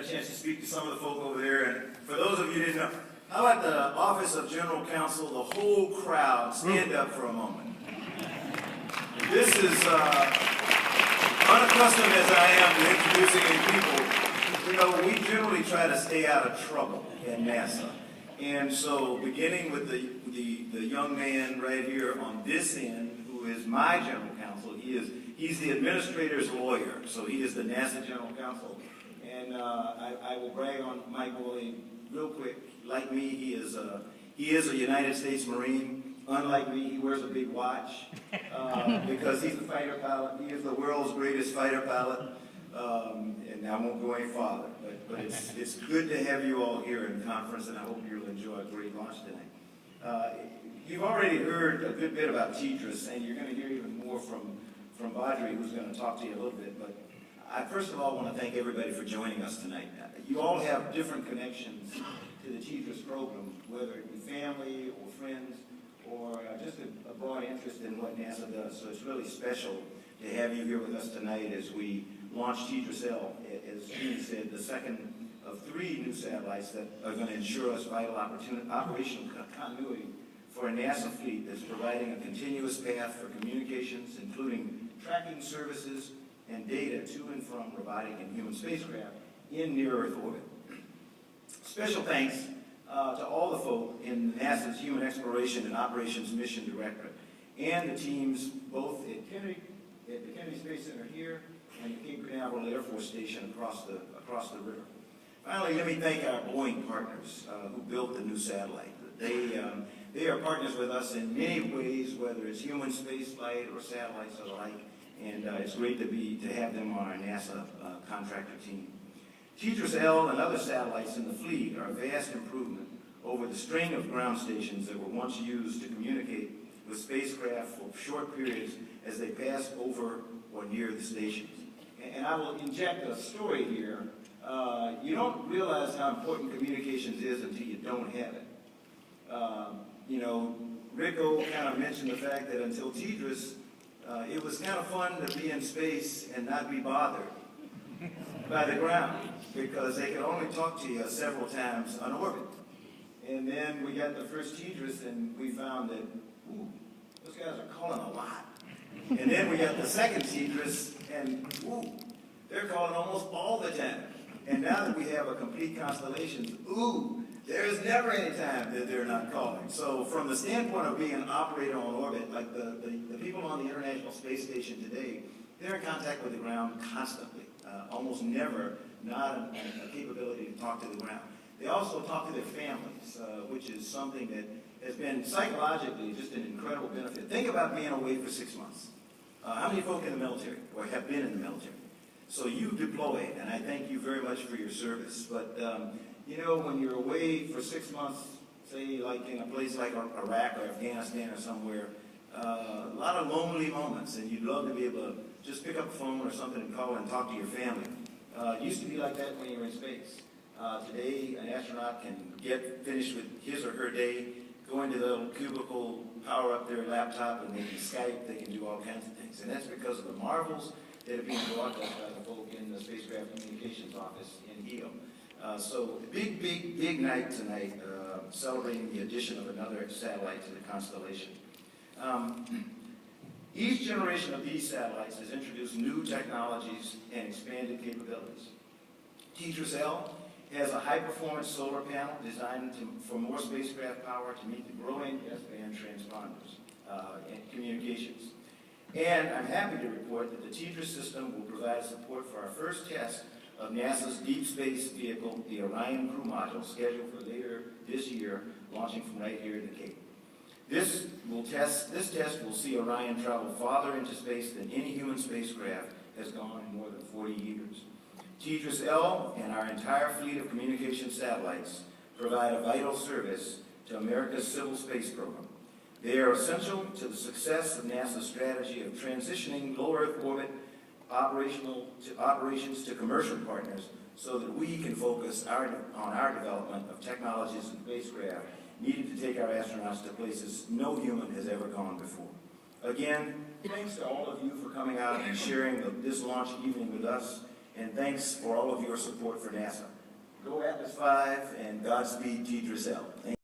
a chance to speak to some of the folk over there. And for those of you who didn't know, how about the Office of General Counsel, the whole crowd, stand up for a moment. This is unaccustomed as I am to introducing any people. You know, we generally try to stay out of trouble in NASA. And so beginning with the young man right here on this end, who is my general counsel, he's the administrator's lawyer, so he is the NASA general counsel. And I will brag on Mike Woolley real quick. Like me, he is a United States Marine. Unlike me, he wears a big watch because he's a fighter pilot. He is the world's greatest fighter pilot. And I won't go any farther, but it's good to have you all here in conference, and I hope you'll enjoy a great launch tonight. You've already heard a good bit about TDRS, and you're going to hear even more from Audrey, who's going to talk to you a little bit. But I first of all want to thank everybody for joining us tonight. You all have different connections to the TDRS program, whether it be family or friends, or just a broad interest in what NASA does. So it's really special to have you here with us tonight as we launch TDRS-L, as Jeannie said, the second of 3 new satellites that are going to ensure us vital operational continuity for a NASA fleet that's providing a continuous path for communications, including tracking services and data to and from robotic and human spacecraft in near-Earth orbit. Special thanks to all the folk in NASA's Human Exploration and Operations Mission Directorate and the teams both at the Kennedy Space Center here and the Cape Canaveral Air Force Station across the river. Finally, let me thank our Boeing partners who built the new satellite. They are partners with us in many ways, whether it's human spaceflight or satellites or the like, and it's great to have them on our NASA contractor team. TDRS-L and other satellites in the fleet are a vast improvement over the string of ground stations that were once used to communicate with spacecraft for short periods as they pass over or near the stations. And I will inject a story here. You don't realize how important communications is until you don't have it. You know, Rico kind of mentioned the fact that until TDRS, it was kind of fun to be in space and not be bothered by the ground, because they could only talk to you several times on orbit. And then we got the first TDRS, and we found that, ooh, those guys are calling a lot. And then we got the second TDRS, and ooh, they're calling almost all the time. And now that we have a complete constellation, ooh, there's never any time that they're not calling. So from the standpoint of being an operator on orbit, like the people on the International Space Station today, they're in contact with the ground constantly. Almost never not a capability to talk to the ground. They also talk to their families, which is something that has been psychologically just an incredible benefit. Think about being away for 6 months. How many folk in the military, or have been in the military? So you deploy, and I thank you very much for your service. But you know, when you're away for 6 months, say like in a place like Iraq or Afghanistan or somewhere, a lot of lonely moments, and you'd love to be able to just pick up the phone or something and call and talk to your family. It used to be like that when you were in space. Today, an astronaut can get finished with his or her day, go into the little cubicle, power up their laptop, and they can Skype, they can do all kinds of things. And that's because of the marvels that are being broadcast by the folk in the Spacecraft Communications Office in HEO. So big night tonight, celebrating the addition of another satellite to the constellation. Each generation of these satellites has introduced new technologies and expanded capabilities. TDRS-L has a high-performance solar panel designed for more spacecraft power to meet the growing S-band transponders and communications. And I'm happy to report that the TDRS system will provide support for our first test of NASA's deep space vehicle, the Orion Crew Module, scheduled for later this year, launching from right here in the Cape. This test will see Orion travel farther into space than any human spacecraft has gone in more than 40 years. TDRS-L and our entire fleet of communication satellites provide a vital service to America's civil space program. They are essential to the success of NASA's strategy of transitioning low Earth orbit operations to commercial partners so that we can focus on our development of technologies and spacecraft needed to take our astronauts to places no human has ever gone before. Again, thanks to all of you for coming out and sharing this launch evening with us And thanks for all of your support for NASA. Go Atlas 5 and Godspeed TDRS-L.